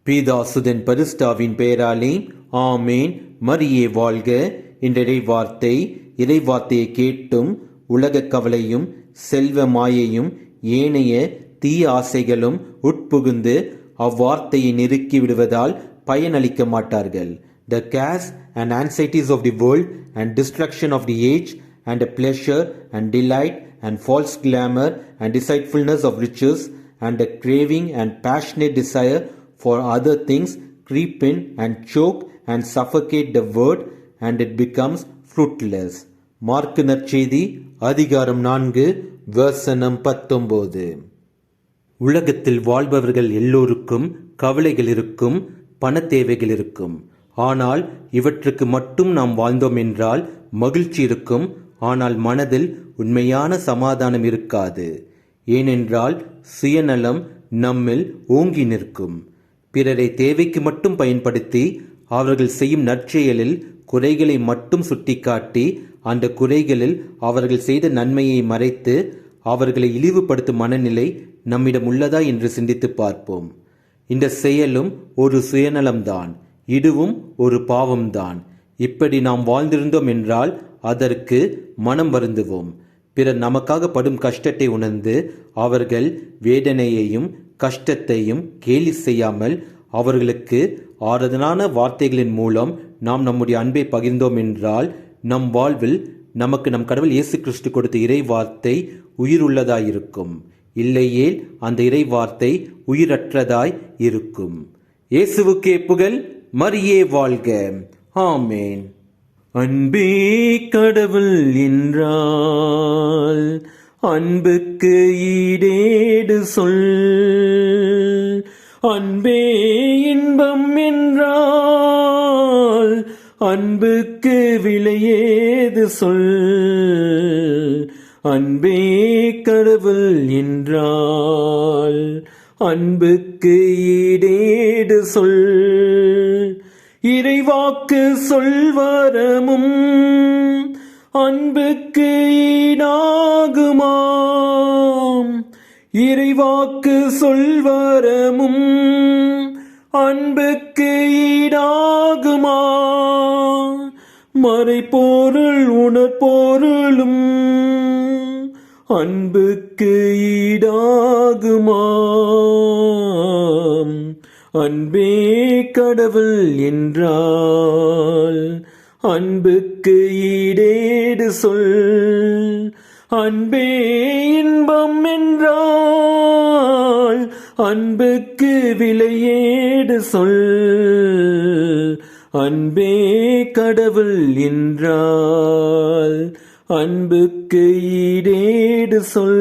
பீதாசுதன் பரிசுத்தாவின் பெயராலே ஆமேன். மரியே வாழ்க. இன்றைய இறைவார்த்தையை கேட்டும் உலகக் கவலையும் செல்வ மாயையும் ஏனைய தீய ஆசைகளும் உட்புகுந்து அவ்வார்த்தையை நெருக்கி விடுவதால் பயனளிக்க மாட்டார்கள். The cares and anxieties of the world and destruction of the age and the pleasure and delight and false glamour and deceitfulness of riches and the craving and passionate desire for other things creep in and choke and suffocate the word and it becomes fruitless. Mark நற்செய்தி அதிகாரம் 4 வசனம் 19. உலகத்தில் வாழ்பவர்கள் எல்லோருக்கும் கவலைகள் இருக்கும், பண தேவைகள் இருக்கும். ஆனால் இவற்றுக்கு மட்டும் நாம் வாழ்ந்தோம் என்றால் மகிழ்ச்சி இருக்கும். ஆனால் மனதில் உண்மையான சமாதானம் இருக்காது. ஏனென்றால் சுயநலம் நம்மில் ஓங்கி நிற்கும். பிறரை தேவைக்கு மட்டும் பயன்படுத்தி அவர்கள் செய்யும் நற்செயலில் குறைகளை மட்டும் சுட்டிக்காட்டி அந்த குறைகளில் அவர்கள் செய்த நன்மையை மறைத்து அவர்களை இழிவுபடுத்தும் மனநிலை நம்மிடம் உள்ளதா என்று சிந்தித்து பார்ப்போம். இந்த செயலும் ஒரு சுயநலம்தான், இதுவும் ஒரு பாவம்தான். இப்படி நாம் வாழ்ந்திருந்தோம் என்றால் அதற்கு மனம் வருந்துவோம். பிறர் நமக்காக படும் கஷ்டத்தை உணர்ந்து அவர்கள் வேதனையையும் கஷ்டத்தையும் கேலி செய்யாமல் அவர்களுக்கு ஆறுதலான வார்த்தைகளின் மூலம் நாம் நம்முடைய அன்பை பகிர்ந்தோம் என்றால் நம் வாழ்வில் நமக்கு நம் கடவுள் இயேசு கிறிஸ்து கொடுத்த இறை வார்த்தை உயிருள்ளதாயிருக்கும். இல்லையேல் அந்த இறை வார்த்தை உயிரற்றதாய் இருக்கும். இயேசுவுக்கே புகழ். மரியே வாழ்க. ஆமேன். அன்பே கடவுள் என்றால் அன்புக்கு ஈடேடு சொல். அன்பே இன்பம் என்றால் அன்புக்கு விலையேது சொல். அன்பே கடவுள் என்றால் அன்புக்கு ஈடேடு சொல். இறைவாக்கு சொல்வரமும் அன்புக்கு ஈடாகுமாம். இறைவாக்கு சொல்வரமும் அன்புக்கு ஈடாகுமா. மறைபொருள் உணர்பொருளும் அன்புக்கு ஈடாகுமாம். அன்பே கடவுள் என்றால் அன்புக்கு ஈடேடு சொல். அன்பே இன்பம் என்றால் அன்புக்கு விலையேடு சொல். அன்பே கடவுள் என்றால் அன்புக்கு ஈடேடு சொல்.